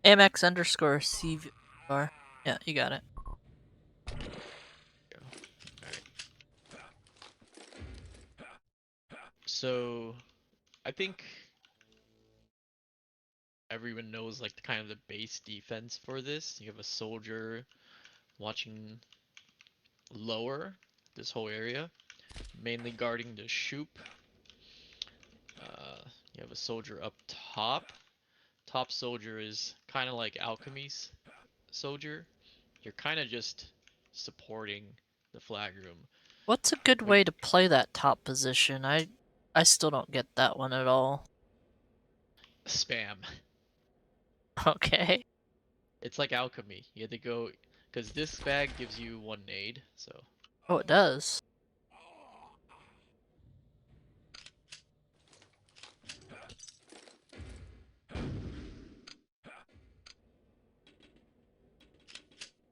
Amex underscore CVR. Yeah, you got it. Go. Alright. So I think everyone knows like the kind of the base defense for this. You have a soldier watching lower this whole area, mainly guarding the shoop. You have a soldier up top. Top soldier is kind of like Alchemy's soldier. You're kind of just supporting the flag room. What's a good When way to play that top position? I still don't get that one at all. spam, Okay. it's like Alchemy. You have to go because this bag gives you one nade. So Oh, it does.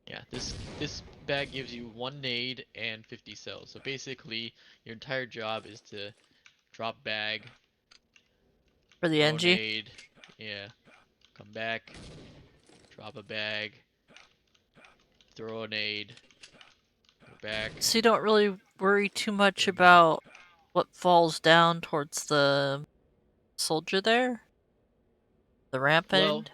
yeah, this bag gives you one nade and 50 cells. So basically, your entire job is to drop bag, For the throw NG. nade, yeah, come back, drop a bag, throw a nade, go back. So you don't really worry too much Bring in. about what falls down towards the soldier there? The ramp Well, end?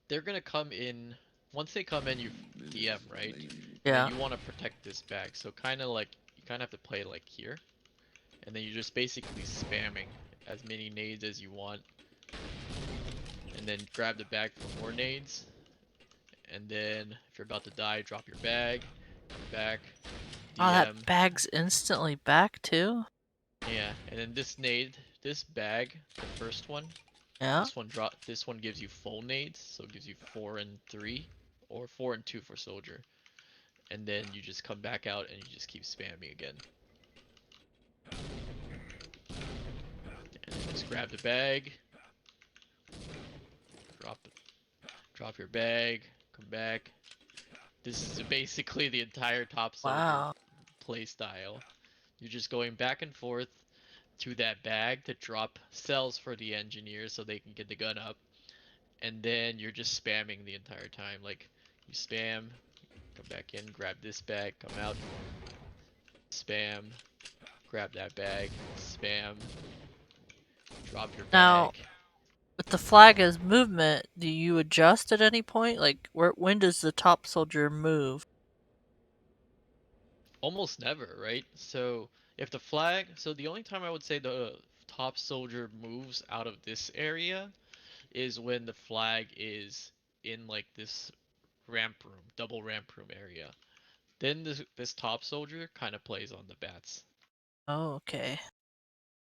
they're gonna come in. Once they come in, you DM, right? And then Yeah. you want to protect this bag. So kind of like you kind of have to play like here, and then you're just basically spamming as many nades as you want, and then grab the bag for more nades. And then if you're about to die, drop your bag, come back, Oh, that DM. bag's instantly back too? Yeah, and then this nade, this bag, the first one, Yeah. This one gives you full nades, so it gives you 4 and 3, or 4 and 2 for soldier. And then you just come back out and you just keep spamming again. And then just grab the bag, drop it, drop your bag, come back. This is basically the entire top soldier Wow. play style. You're just going back and forth to that bag to drop cells for the engineers so they can get the gun up, and then you're just spamming the entire time. Like you spam, come back in, grab this bag, come out, spam, grab that bag, spam, drop your Now, bag. with the flag as movement, do you adjust at any point? Like, when does the top soldier move? Almost never, right? So if the flag, so the only time I would say the top soldier moves out of this area is when the flag is in like this ramp room, double ramp room area. Then this top soldier kind of plays on the bats. Oh, okay.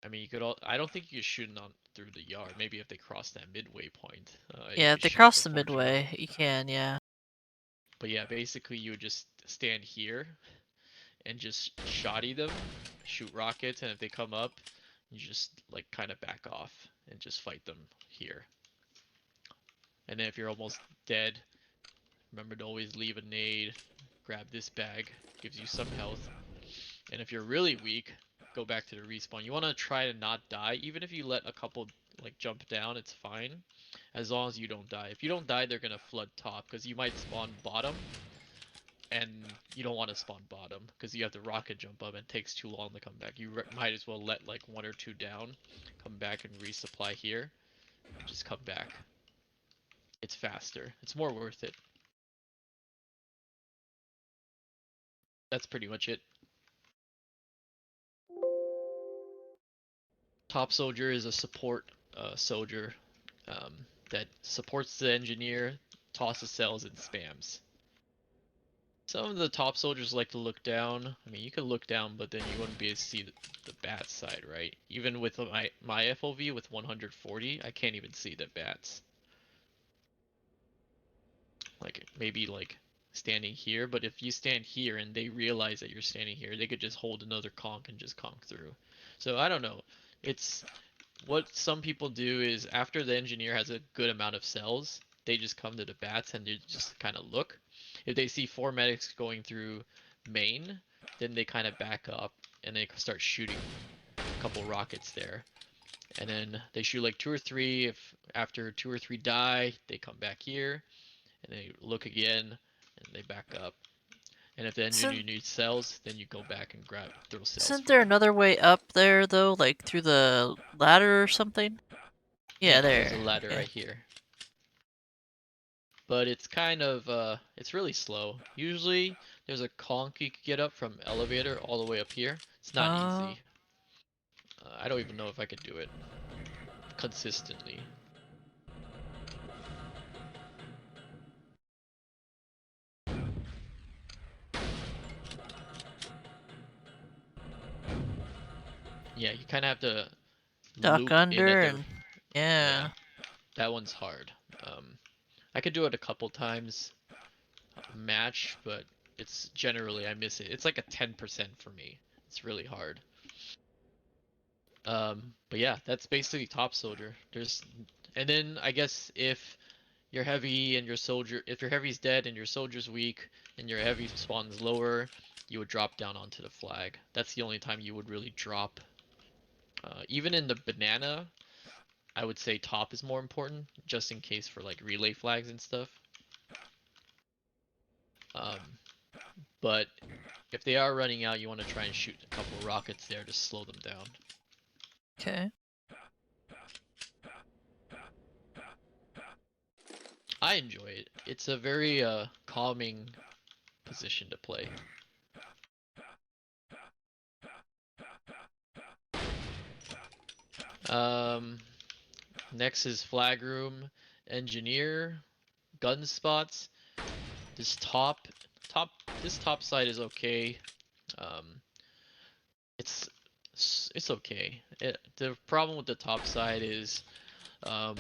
I mean, you could all. I don't think you could shoot on through the yard. Maybe if they cross that midway point, you Yeah, if could they shoot cross the before joining. midway, you can, yeah. But yeah, basically you would just stand here and just shoddy them, shoot rockets, and if they come up, you just like kind of back off and just fight them here. And then if you're almost dead, remember to always leave a nade. Grab this bag, gives you some health. And if you're really weak, go back to the respawn. You want to try to not die. Even if you let a couple like jump down, it's fine. As long as you don't die. If you don't die, they're going to flood top because you might spawn bottom. And you don't want to spawn bottom because you have to rocket jump up and it takes too long to come back. You might as well let like 1 or 2 down, come back and resupply here, and just come back. It's faster. It's more worth it. That's pretty much it. Top soldier is a support soldier um, that supports the engineer, tosses cells, and spams. Some of the top soldiers like to look down. I mean, you could look down, but then you wouldn't be able to see the bat side, right? Even with my FOV with 140, I can't even see the bats. Like maybe like standing here, but if you stand here and they realize that you're standing here, they could just hold another conk and just conk through. So I don't know. It's what some people do is after the engineer has a good amount of cells, they just come to the bats and they just kind of look. If they see 4 medics going through main, then they kind of back up and they start shooting a couple rockets there. and then they shoot like 2 or 3. If after 2 or 3 die, they come back here and they look again and they back up. And if the engineer Isn't needs cells, then you go back and grab throw cells isn't for there them. another way up there though, like through the ladder or something? Yeah, Yeah, there's a there. ladder Okay. right here. But it's kind of it's really slow. Usually there's a conch you could get up from elevator all the way up here. It's not Uh, easy. I don't even know if I could do it consistently. Yeah, you kind of have to duck loop in at under the, and yeah, yeah. that one's hard. I could do it a couple times match, but it's generally I miss it. It's like a 10% for me. It's really hard. But yeah, that's basically top soldier. And then I guess if your heavy and your soldier, if your heavy's dead and your soldier's weak and your heavy spawns lower, you would drop down onto the flag. That's the only time you would really drop. Even in the banana, I would say top is more important, just in case for like relay flags and stuff. Um, but if they are running out, you want to try and shoot a couple rockets there to slow them down. Okay. I enjoy it. It's a very calming position to play. Um, Next is flag room, engineer, gun spots. This top this top side is okay. Um, it's it's okay. The problem with the top side is um,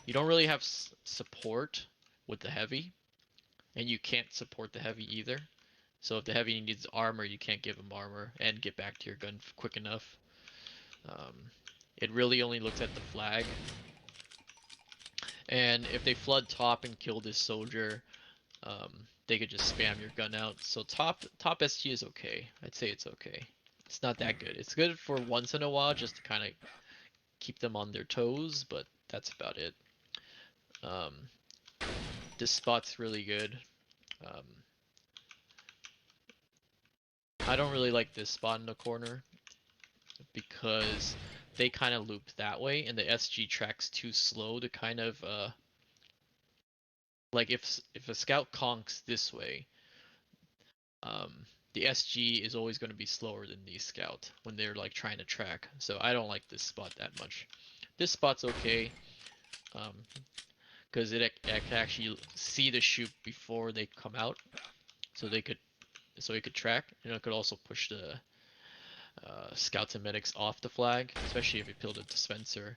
you don't really have support with the heavy, and you can't support the heavy either. So if the heavy needs armor, you can't give him armor and get back to your gun quick enough. Um, it really only looks at the flag. And if they flood top and kill this soldier, they could just spam your gun out. So top SG is okay. I'd say it's okay. It's not that good. It's good for once in a while just to kind of keep them on their toes, but that's about it. Um, this spot's really good. Um, I don't really like this spot in the corner because they kind of loop that way, and the SG track's too slow to kind of like if a scout conks this way, um, the SG is always going to be slower than the scout when they're like trying to track. So I don't like this spot that much. This spot's okay because I can actually see the shoot before they come out, so it could track, and it could also push the scouts and medics off the flag, especially if you build a dispenser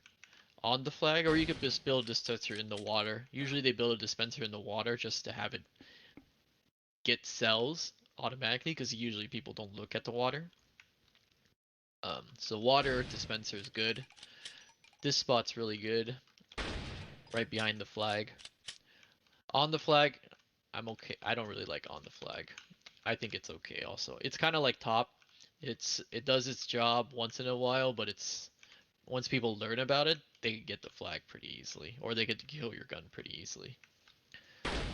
on the flag, or you could just build a dispenser in the water. Usually they build a dispenser in the water just to have it get cells automatically, because usually people don't look at the water. So water dispenser is good. This spot's really good, right behind the flag. On the flag, I'm okay. I don't really like on the flag. I think it's okay also. It's kind of like top. It does its job once in a while, but it's once people learn about it, they can get the flag pretty easily, or they get to kill your gun pretty easily.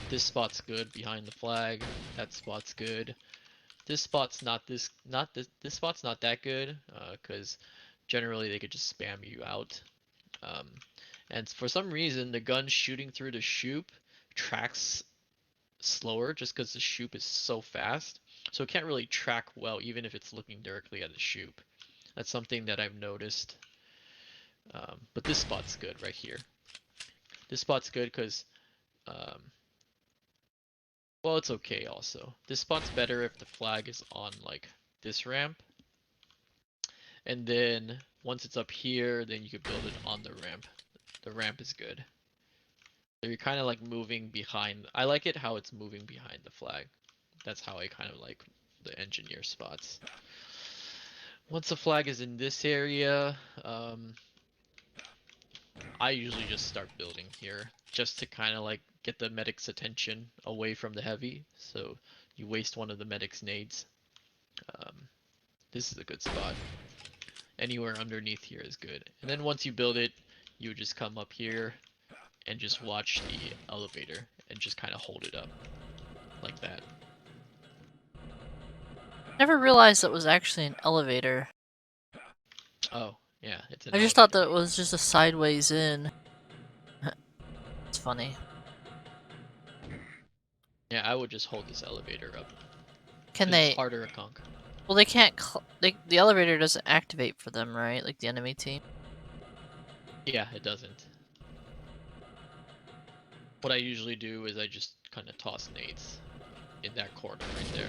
This spot's good behind the flag. That spot's good. This spot's not this spot's not that good, because generally they could just spam you out. Um, and for some reason, the gun shooting through the shoop tracks slower just because the shoop is so fast. So it can't really track well even if it's looking directly at the shoop. That's something that I've noticed. But this spot's good right here. This spot's good because, um, well, it's okay also. This spot's better if the flag is on like this ramp. And then once it's up here, then you could build it on the ramp. The ramp is good. So you're kind of like moving behind. I like it how it's moving behind the flag. That's how I kind of like the engineer spots. Once the flag is in this area, I usually just start building here just to kind of like get the medic's attention away from the heavy. So you waste one of the medic's nades. Um, this is a good spot. Anywhere underneath here is good. And then once you build it, you would just come up here and just watch the elevator and just kind of hold it up like that. Never realized that was actually an elevator. Oh, yeah, it's an I just thought elevator. that it was just a sideways in. It's funny. Yeah, I would just hold this elevator up Can because it's they? harder to conk. Well, they can't. The elevator doesn't activate for them, right? Like the enemy team. Yeah, it doesn't. What I usually do is I just kind of toss nades in that corner right there.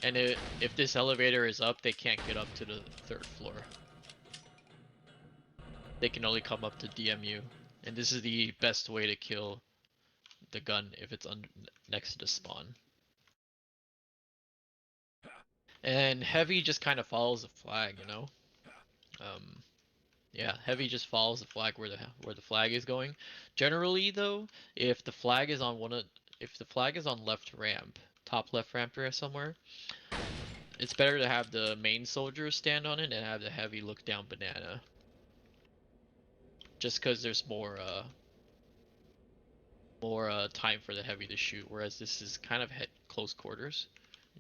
And if this elevator is up, they can't get up to the third floor. They can only come up to DMU. And this is the best way to kill the gun if it's next to the spawn. And heavy just kind of follows the flag, you know. Um, yeah, heavy just follows the flag where the flag is going. Generally, though, if the flag is on if the flag is on left ramp, top left ramp or somewhere, it's better to have the main soldier stand on it and have the heavy look down banana. Just because there's more time for the heavy to shoot, whereas this is kind of close quarters.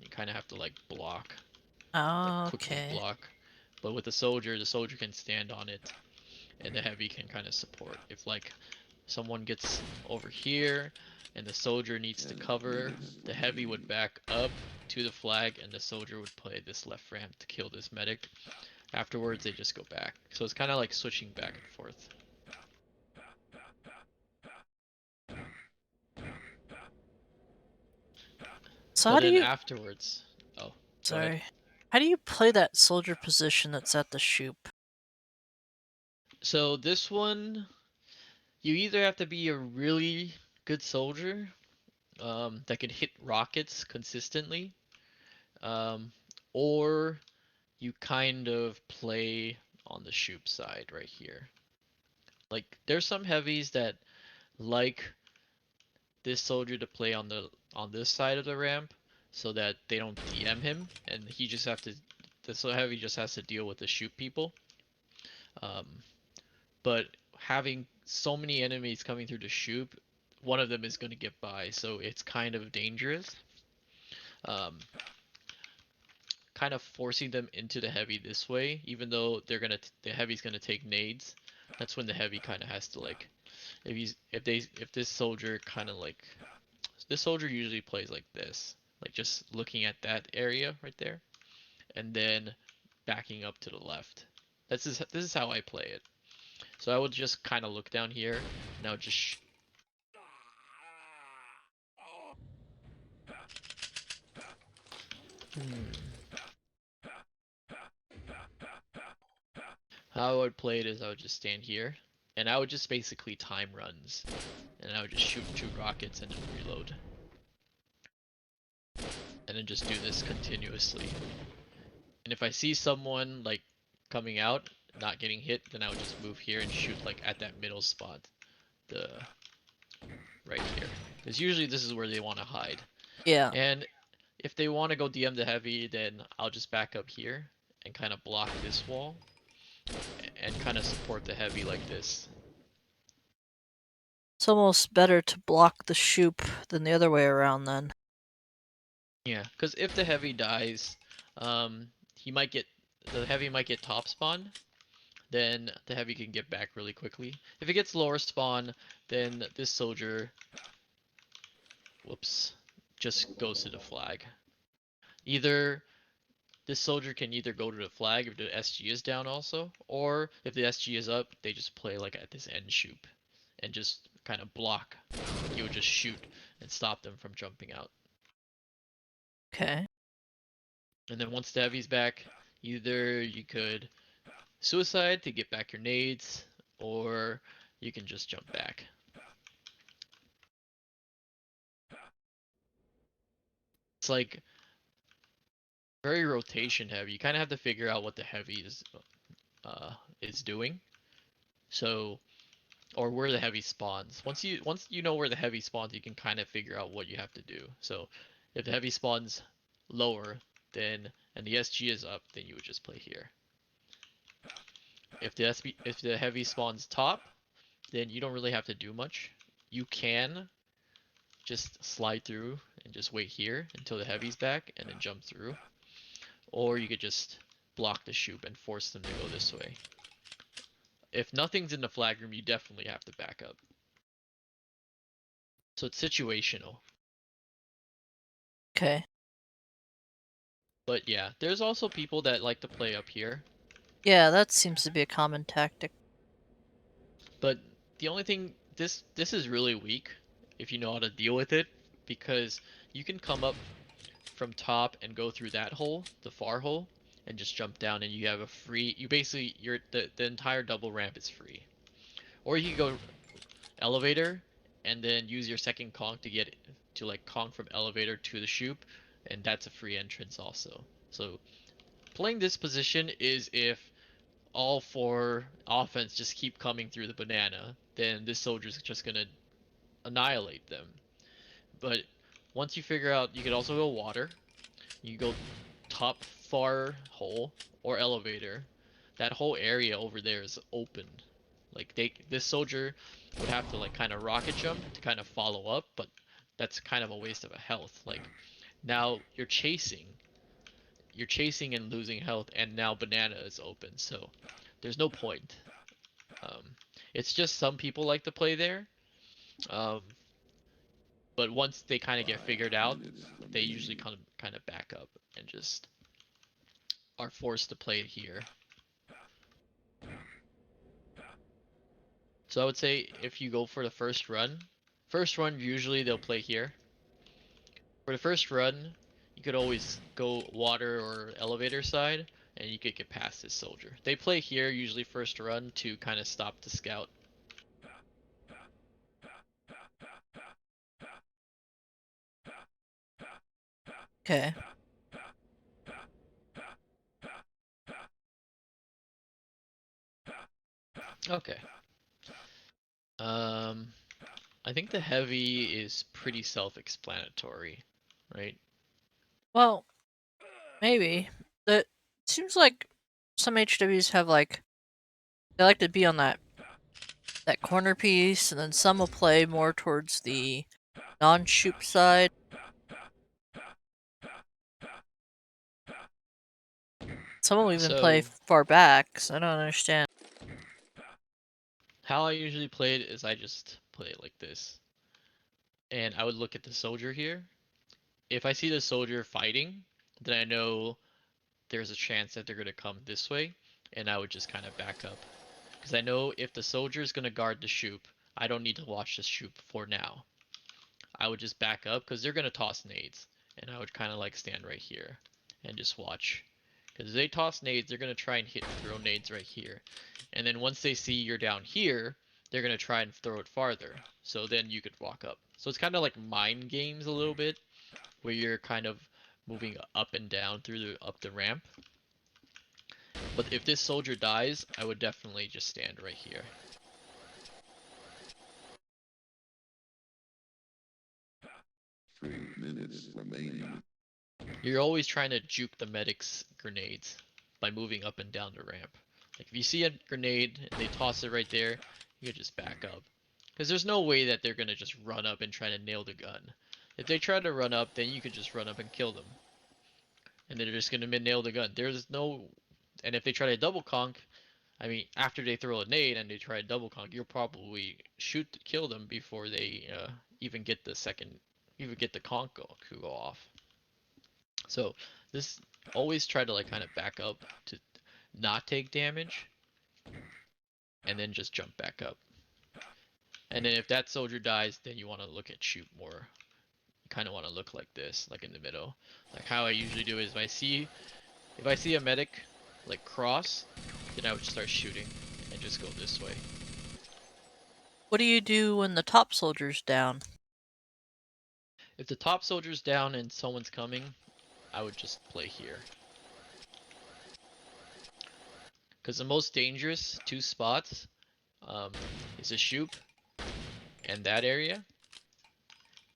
You kind of have to like block, like quickly Okay. block. But with the soldier can stand on it, and the heavy can kind of support. If like someone gets over here, and the soldier needs to cover, the heavy would back up to the flag, and the soldier would play this left ramp to kill this medic. Afterwards, they just go back. So it's kind of like switching back and forth. So But how do then you? afterwards, oh, go ahead. Sorry. How do you play that soldier position that's at the shoop? So this one, you either have to be a really good soldier that can hit rockets consistently, um, or you kind of play on the shoop side right here. Like there's some heavies that like this soldier to play on this side of the ramp so that they don't DM him and he just have to this heavy just has to deal with the shoot people. Um, but having so many enemies coming through the shoot, one of them is going to get by, so it's kind of dangerous. Um, kind of forcing them into the heavy this way, even though the heavy's gonna take nades. That's when the heavy kind of has to like if this soldier kind of like this soldier usually plays like this, like just looking at that area right there, and then backing up to the left. This is how I play it. So I would just kind of look down here, and I would just how I would play it is I would just stand here, and I would just basically time runs, and I would just shoot rockets and then reload, and then just do this continuously. And if I see someone like coming out, not getting hit, then I would just move here and shoot like at that middle spot, the right here. Because usually this is where they want to hide. Yeah. And if they want to go DM the heavy, then I'll just back up here and kind of block this wall and kind of support the heavy like this. It's almost better to block the shoop than the other way around then. Yeah, because if the heavy dies, he might get the heavy might get top spawn, then the heavy can get back really quickly. If it gets lower spawn, then this soldier, whoops, just goes to the flag. Either this soldier can either go to the flag if the SG is down also, or if the SG is up, they just play like at this end shoot and just kind of block. Like you would just shoot and stop them from jumping out. Okay. And then once the heavy's back, either you could suicide to get back your nades, or you can just jump back. It's like very rotation heavy. You kind of have to figure out what the heavy is doing. So or where the heavy spawns. Once you know where the heavy spawns, you can kind of figure out what you have to do. So if the heavy spawns lower, then and the SG is up, then you would just play here. If the heavy spawns top, then you don't really have to do much. You can just slide through and just wait here until the heavy's back and then jump through. Or you could just block the shoot and force them to go this way. If nothing's in the flag room, you definitely have to back up. So it's situational. Okay. But yeah, there's also people that like to play up here. Yeah, that seems to be a common tactic. But the only thing, this is really weak if you know how to deal with it, because you can come up from top and go through that hole, the far hole, and just jump down, and you have a free. You basically the entire double ramp is free. Or you can go elevator and then use your second conk to get to like conk from elevator to the shoop, and that's a free entrance also. So playing this position is if all four offense just keep coming through the banana, then this soldier's just gonna annihilate them. But once you figure out, you could also go water. You go top far hole or elevator. That whole area over there is open. Like this soldier would have to like kind of rocket jump to kind of follow up, but that's kind of a waste of a health. Like now you're chasing and losing health, and now banana is open, so there's no point. Um, it's just some people like to play there, um, but once they kind of get figured out, they usually kind of back up and just are forced to play it here. So I would say if you go for the first run usually they'll play here. For the first run, you could always go water or elevator side, and you could get past this soldier. They play here usually first run to kind of stop the scout. Okay. Okay. Um, I think the heavy is pretty self-explanatory, right? Well, maybe. It seems like some HWs have like they like to be on that corner piece, and then some will play more towards the non-shoop side. Some will even play So far back, so I don't understand. how I usually play it is I just play it like this. And I would look at the soldier here. If I see the soldier fighting, then I know there's a chance that they're going to come this way, and I would just kind of back up. Because I know if the soldier is going to guard the shoop, I don't need to watch the shoop for now. I would just back up because they're going to toss nades, and I would kind of like stand right here and just watch. Because if they toss nades, they're going to try and throw nades right here. And then once they see you're down here, they're going to try and throw it farther. So then you could walk up. So it's kind of like mind games a little bit, where you're kind of moving up and down through up the ramp. But if this soldier dies, I would definitely just stand right here. 3 minutes remaining. You're always trying to juke the medic's grenades by moving up and down the ramp. Like if you see a grenade and they toss it right there, you can just back up. Because there's no way that they're going to just run up and try to nail the gun. If they try to run up, then you could just run up and kill them. And they're just going to nail the gun. There's no... And if they try to double conk, I mean, after they throw a nade and they try to double conk, you'll probably kill them before they even get the conk to go off. So this always try to like kind of back up to not take damage, and then just jump back up. And then if that soldier dies, then you want to look at shoot more. You kind of want to look like this, like in the middle. Like how I usually do is if I see a medic like cross, then I would start shooting and just go this way. What do you do when the top soldier's down? If the top soldier's down and someone's coming, I would just play here. Because the most dangerous two spots is a shoop and that area.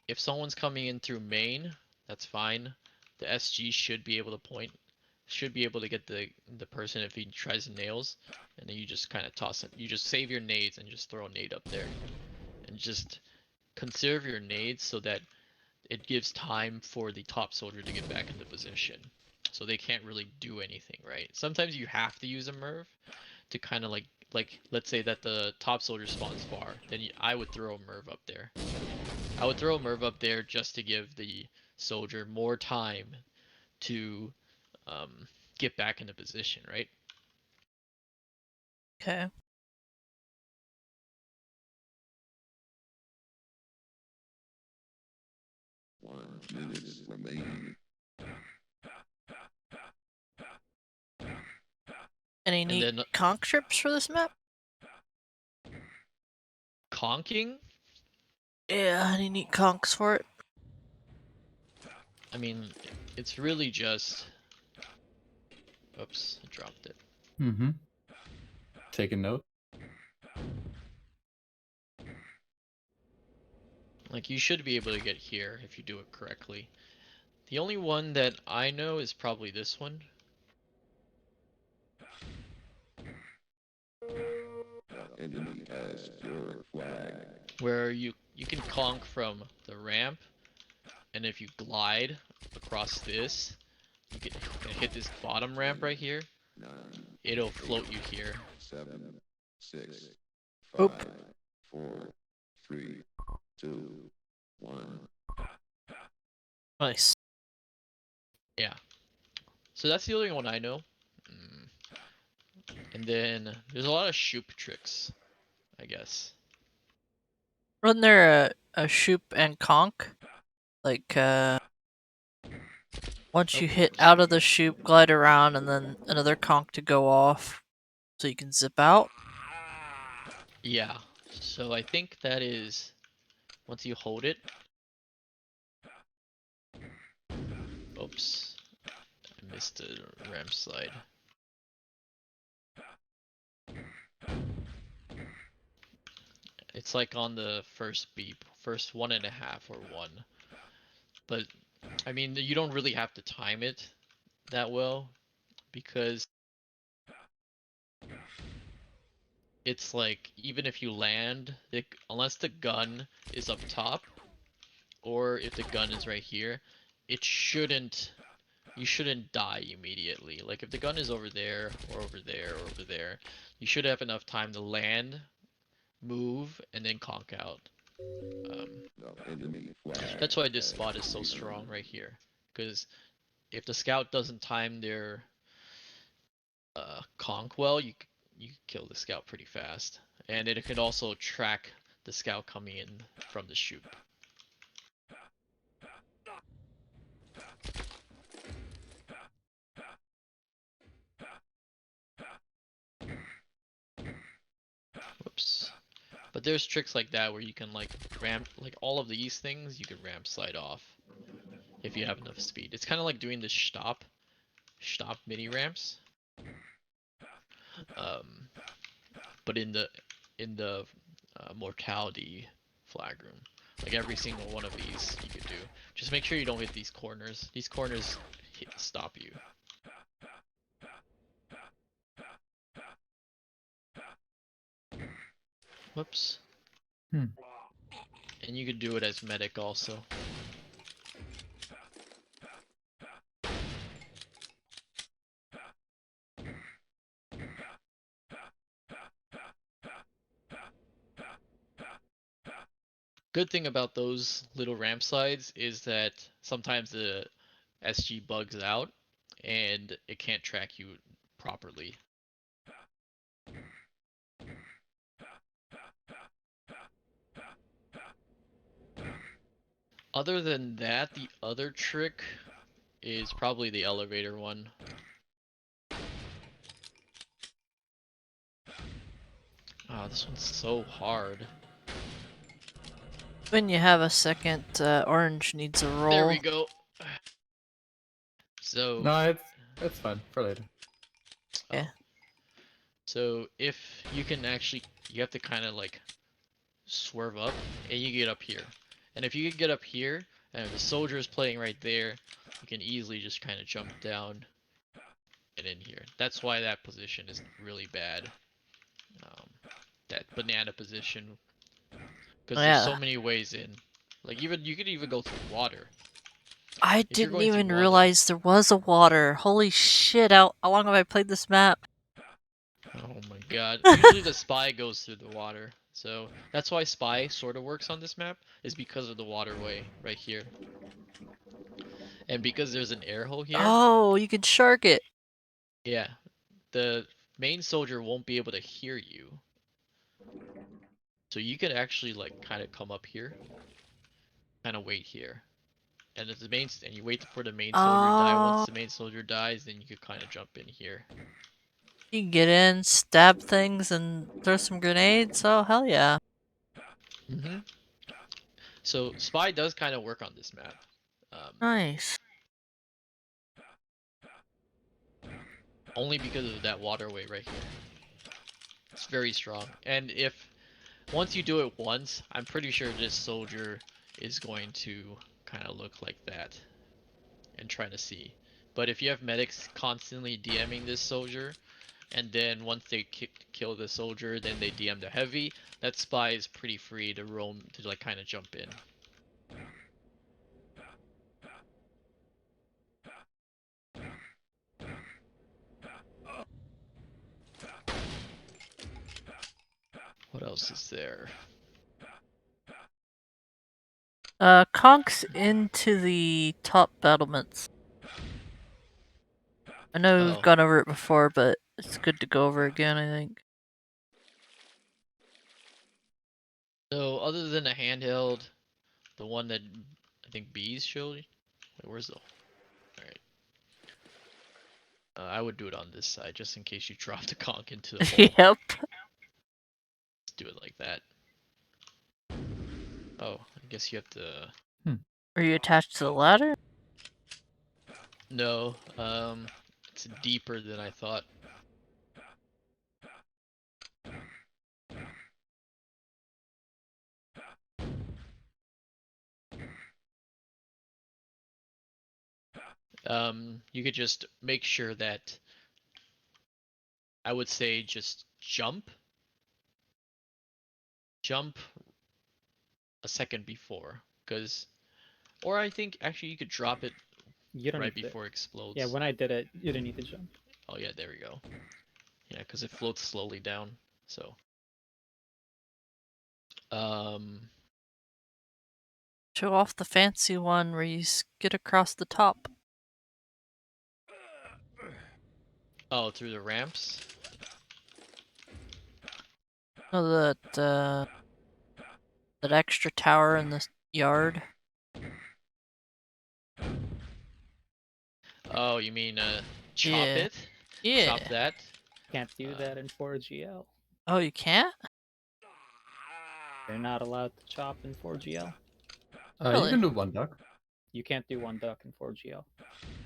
If someone's coming in through main, that's fine. the SG should be able to point, should be able to get the person if he tries nails, and then you just kind of toss it. You just save your nades and just throw a nade up there, and just conserve your nades so that it gives time for the top soldier to get back into position. So they can't really do anything, right? Sometimes you have to use a Merv to kind of like let's say that the top soldier spawns far, then I would throw a Merv up there. I would throw a Merv up there just to give the soldier more time to get back into position, right? Okay. Any And neat then conch trips for this map? conking, Yeah, any neat conchs for it? I mean, it's really just. Oops, I dropped it. Mm-hmm. Taking note. Like, you should be able to get here if you do it correctly. The only one that I know is probably this one. Enemy has your flag. Where you can conk from the ramp, and if you glide across this, you can hit this bottom ramp right here. 9, It'll float you here. 7, 6, Oop. 5, 4, 3, 2, 1. Nice. Yeah. So that's the only one I know. And then there's a lot of shoop tricks, I guess. Wasn't there a shoop and conch? Like, once Oh, you hit sorry. out of the shoop, glide around, and then another conch to go off, so you can zip out. Yeah. So I think that is once you hold it. Oops. I missed the ramp slide. It's like on the first beep, first 1.5 or 1. But I mean, you don't really have to time it that well because it's like even if you land, unless the gun is up top or if the gun is right here, it shouldn't. You shouldn't die immediately. Like if the gun is over there or over there or over there, you should have enough time to land, move, and then conk out. Enemy flag. That's why this spot is so strong right here. Because if the scout doesn't time their conk well, you can kill the scout pretty fast, and it can also track the scout coming in from the shoot. Whoops. But there's tricks like that where you can like ramp, like all of these things you can ramp slide off if you have enough speed. It's kind of like doing the stop mini ramps. But in the mortality flag room. Like every single one of these you could do. Just make sure you don't hit these corners. These corners stop you. Whoops. Hmm. And you could do it as medic also. Good thing about those little ramp slides is that sometimes the SG bugs out and it can't track you properly. Other than that, the other trick is probably the elevator one. Oh, this one's so hard. When you have a second, orange needs a roll. There we go. So No, it's fine for later. Yeah. So if you can actually, you have to kind of like swerve up and you get up here. And if you can get up here And if the soldier is playing right there, you can easily just kind of jump down and in here. That's why that position is really bad. Um, that banana position, because there's so Yeah. many ways in. Like even you could even go through water. I If you're didn't going through even water, realize there was a water. Holy shit, how long have I played this map? oh my god. Usually the spy goes through the water. So that's why spy sort of works on this map, is because of the waterway right here. And because there's an air hole here, Oh, you can shark it. yeah, the main soldier won't be able to hear you. So you can actually like kind of come up here, kind of wait here. And if the main and you wait for the main soldier to die. Once Oh, the main soldier dies, then you could kind of jump in here. you can get in, stab things, and throw some grenades. Oh, hell yeah. hmm So spy does kind of work on this map. Um, Nice. only because of that waterway right here. It's very strong. And if once you do it once, I'm pretty sure this soldier is going to kind of look like that and try to see. But if you have medics constantly DMing this soldier, and then once they kill the soldier, then they DM the heavy, that spy is pretty free to roam, to like kind of jump in. What else is there? Conks into the top battlements. I know we've Oh, gone over it before, but it's good to go over again, I think. so other than a handheld, the one that I think Bees showed. Wait, where's the? All right. I would do it on this side just in case you drop the conch into the hole. Yep. Let's do it like that. Oh, I guess you have to. Are you attached to the ladder? No, it's deeper than I thought. You could just make sure that I would say just jump a second before, because, or I think actually you could drop it You don't right need to. before it Yeah, explodes. when I did it, you didn't need to jump. Oh yeah, there we go. Yeah, because it floats slowly down. So, um, Show off the fancy one where you skid across the top. oh, through the ramps. Oh, that extra tower in the yard. Oh, you mean chop Yeah. it? Chop Yeah. that? Can't do Uh, that in 4GL. Oh, you can't? You're not allowed to chop in 4GL. You Really? can do one duck. You can't do one duck in 4GL.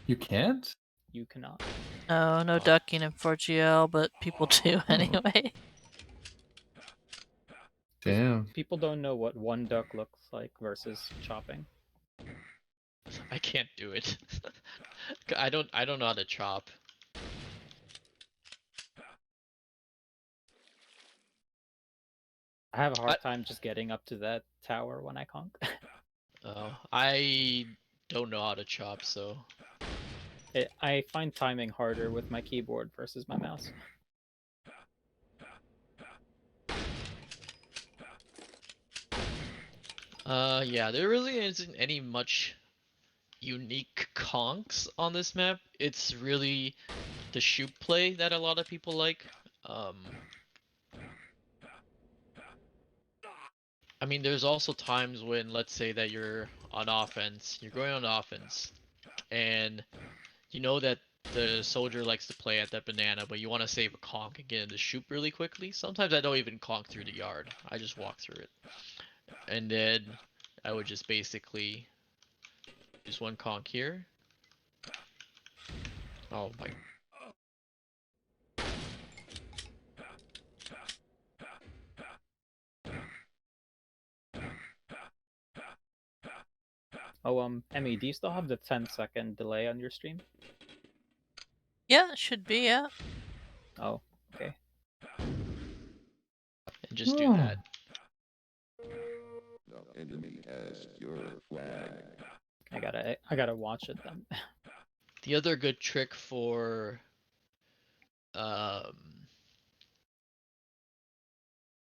You can't? You cannot. No, no Oh. ducking in 4GL, but people do anyway. Damn. People don't know what one duck looks like versus chopping. I can't do it. I don't know how to chop. I have a I hard time just getting up to that tower when I conk. I don't know how to chop, so I find timing harder with my keyboard versus my mouse. yeah, there really isn't any much unique conks on this map. It's really the shoot play that a lot of people like. Um, I mean, there's also times when, let's say that you're on offense, you're going on offense, and you know that the soldier likes to play at that banana, but you want to save a conk and get into shoot really quickly. Sometimes I don't even conk through the yard. I just walk through it. And then I would just basically use one conk here. Oh my. Oh, Emmy, do you still have the 10-second delay on your stream? Yeah, it should be, yeah. Oh, okay. And just do Oh. that. The enemy has your flag. I gotta watch it then. The other good trick for um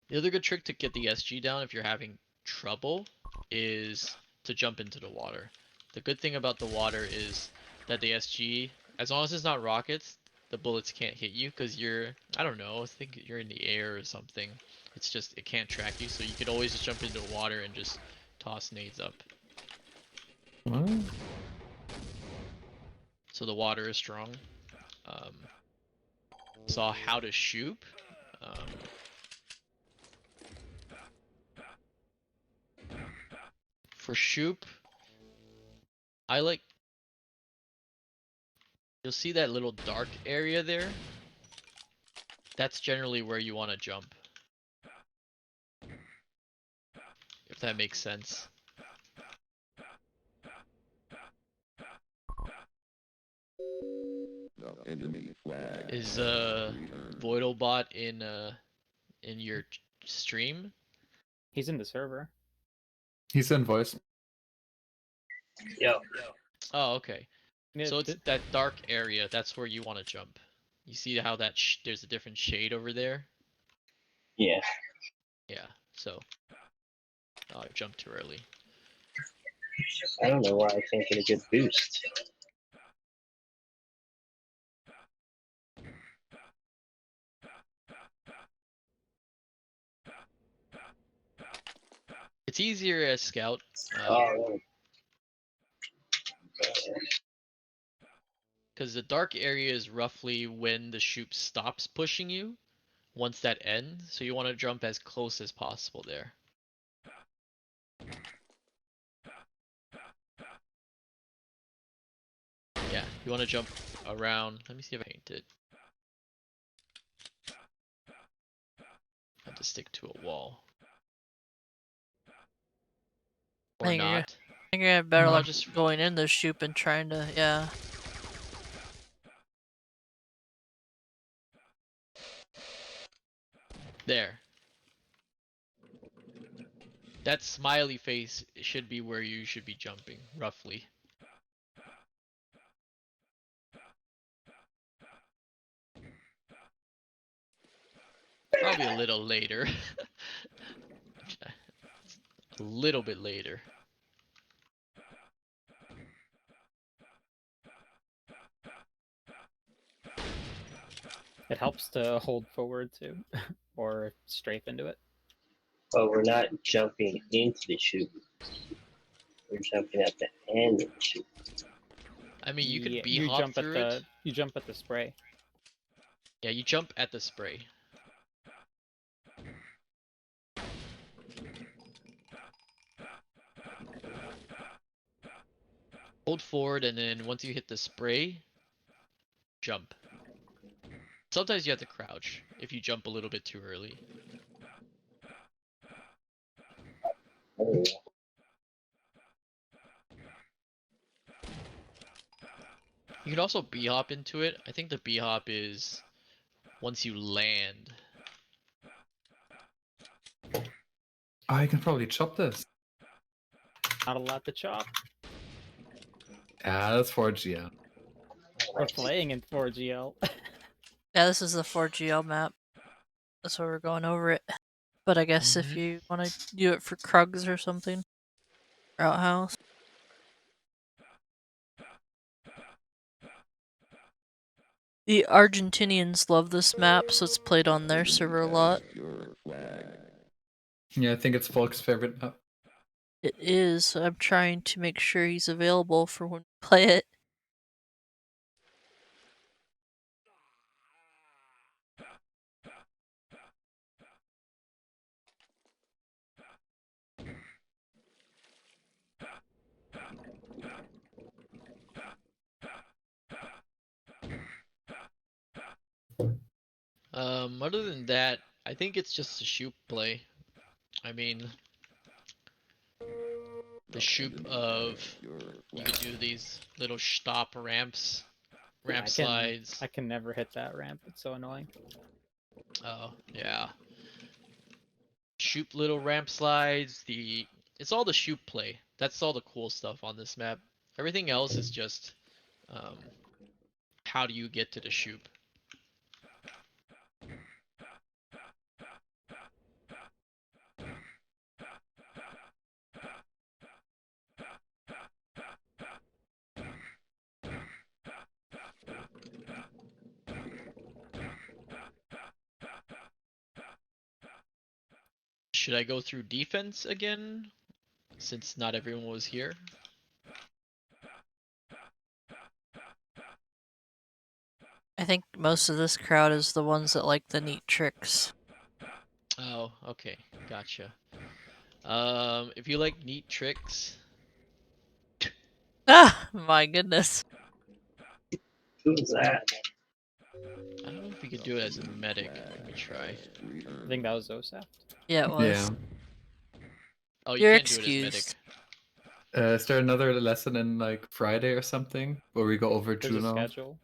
the other good trick to get the SG down if you're having trouble is to jump into the water. The good thing about the water is that the SG, as long as it's not rockets, the bullets can't hit you because you're, I don't know, I think you're in the air or something. It's just, it can't track you, so you could always just jump into water and just toss nades up. What? So the water is strong. Um, Saw how to shoot. Um, for shoot, I like, you'll see that little dark area there. That's generally where you want to jump. If that makes sense. The enemy flag. Is returned. Voidalbot in your stream? He's in the server. He's in voice. Yo, Oh, okay. Yeah, So it's that dark area. That's where you want to jump. You see how that there's a different shade over there? yeah. Yeah. So, oh, I jumped too early. I don't know why I can't get a good boost. It's easier as scout. Oh, Because the dark area is roughly when the shoot stops pushing you. Once that ends, so you want to jump as close as possible there. Yeah, you want to jump around. Let me see if I paint it. I have to stick to a wall. Or think you're, not. I think you're gonna have better No, luck just going in the shoot and trying to, yeah. there. That smiley face should be where you should be jumping, roughly. Probably a little later. A little bit later. it helps to hold forward too, or strafe into it. but we're not jumping into the chute. We're jumping at the end of the chute. I mean, you could Yeah, B hop through it. you jump at the spray. Yeah, you jump at the spray. Hold forward, and then once you hit the spray, jump. Sometimes you have to crouch if you jump a little bit too early. Oh, You can also B hop into it. I think the B hop is once you land. I can probably chop this. Not a lot to chop. Yeah, that's 4G. We're playing in 4GL. Yeah, this is the 4GL map. That's why we're going over it. But I guess if you want to do it for Krugs or something, or Outhouse. The Argentinians love this map, so it's played on their server a lot. Your flag. Yeah, I think it's Volk's favorite map. It is. I'm trying to make sure he's available for when we play it. Other than that, I think it's just a shoot play. I mean, the shoop of you could do these little stop ramps, ramp slides. I can never hit that ramp. It's so annoying. Oh yeah, shoop little ramp slides. It's all the shoop play. That's all the cool stuff on this map. Everything else is just um, how do you get to the shoop? Should I go through defense again, since not everyone was here? I think most of this crowd is the ones that like the neat tricks. Oh, okay, gotcha. If you like neat tricks, Ah, my goodness. Who's that? I don't know if we could do it as a medic. Let me try. I think that was Osaf. Yeah, it was. Yeah. Oh, you You're can't do it as medic. excused. Is there another lesson in like Friday or something where we go over There's a Juno? schedule,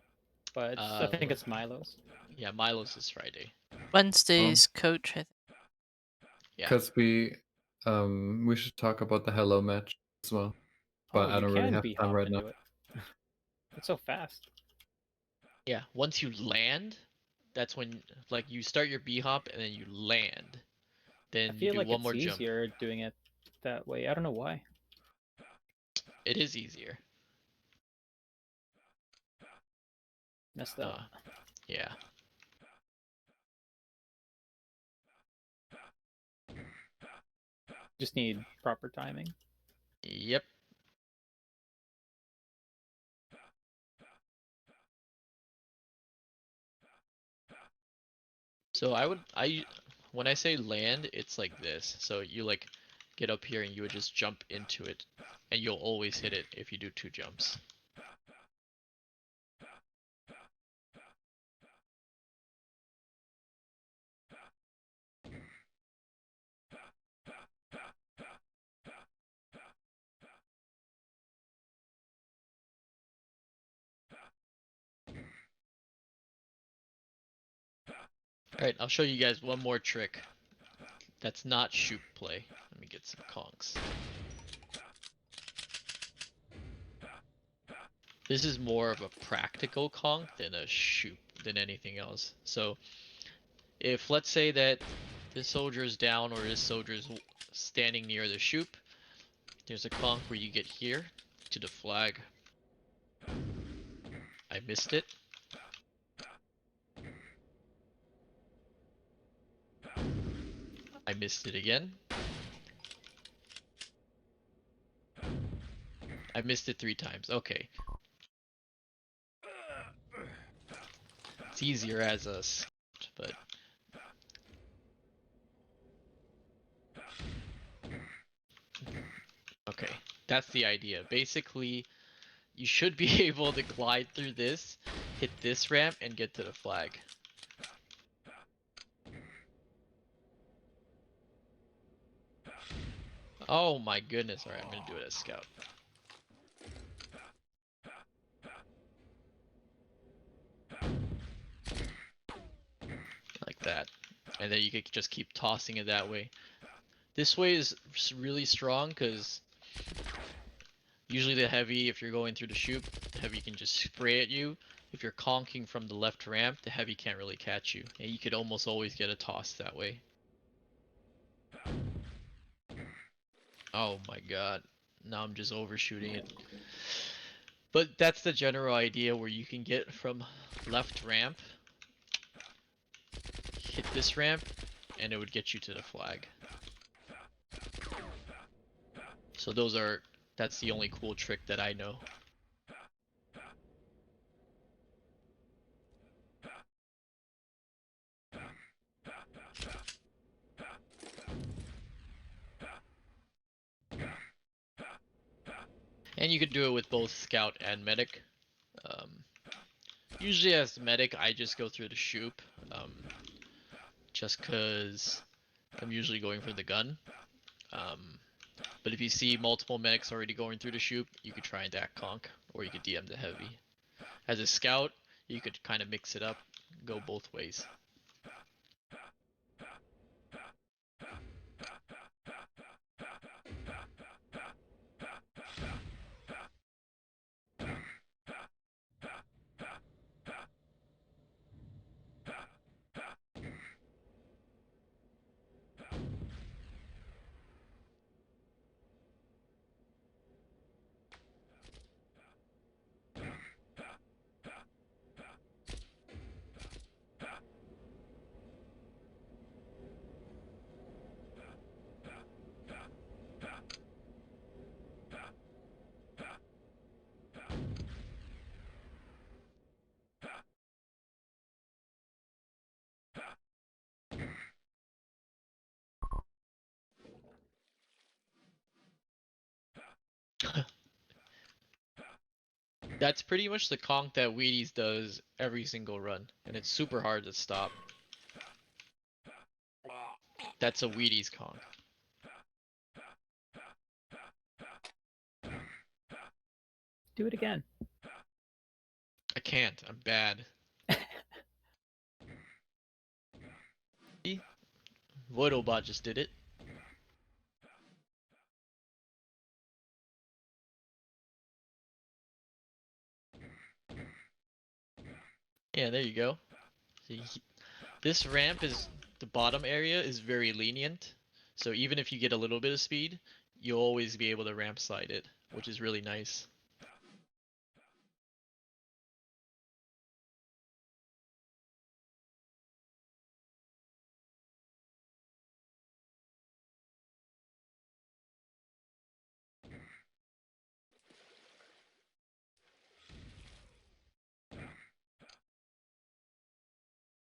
but I think it's Milo's. Yeah, Milo's is Friday. Wednesday's coach, I think. Yeah. Because we should talk about the Hello match as well. But I You don't really can have be time hop right now. into it. It's so fast. Yeah, once you land, that's when like you start your B hop and then you land. I Then you feel do like one it's more jump. easier doing it that way. I don't know why. It is easier. Messed up. Yeah. Just need proper timing. Yep. So when I say land, it's like this. So you like get up here and you would just jump into it, and you'll always hit it if you do 2 jumps. Alright, I'll show you guys one more trick. That's not shoot play. Let me get some conks. This is more of a practical conk than a shoot than anything else. So if let's say that this soldier is down or this soldier is standing near the shoot, there's a conk where you get here to the flag. I missed it. I missed it again. I missed it 3 times. Okay. It's easier as a scout, but okay. That's the idea. Basically, you should be able to glide through this, hit this ramp, and get to the flag. Oh my goodness. Alright, I'm gonna do it as scout. Like that. And then you could just keep tossing it that way. This way is really strong because usually the heavy, if you're going through the shoot, the heavy can just spray at you. If you're conking from the left ramp, the heavy can't really catch you. And you could almost always get a toss that way. Oh my god. Now I'm just overshooting it. But that's the general idea where you can get from left ramp, hit this ramp, and it would get you to the flag. So that's the only cool trick that I know. And you could do it with both scout and medic. Usually as medic, I just go through the shoop, just cause I'm usually going for the gun. But if you see multiple medics already going through the shoot, you could try and act conk, or you could DM the heavy. As a scout, you could kind of mix it up, go both ways. That's pretty much the conk that Wheaties does every single run, and it's super hard to stop. That's a Wheaties conk. Do it again. I can't, I'm bad. See? Voidobot just did it. Yeah, there you go. See, this ramp is, the bottom area is very lenient, so even if you get a little bit of speed, you'll always be able to ramp slide it, which is really nice.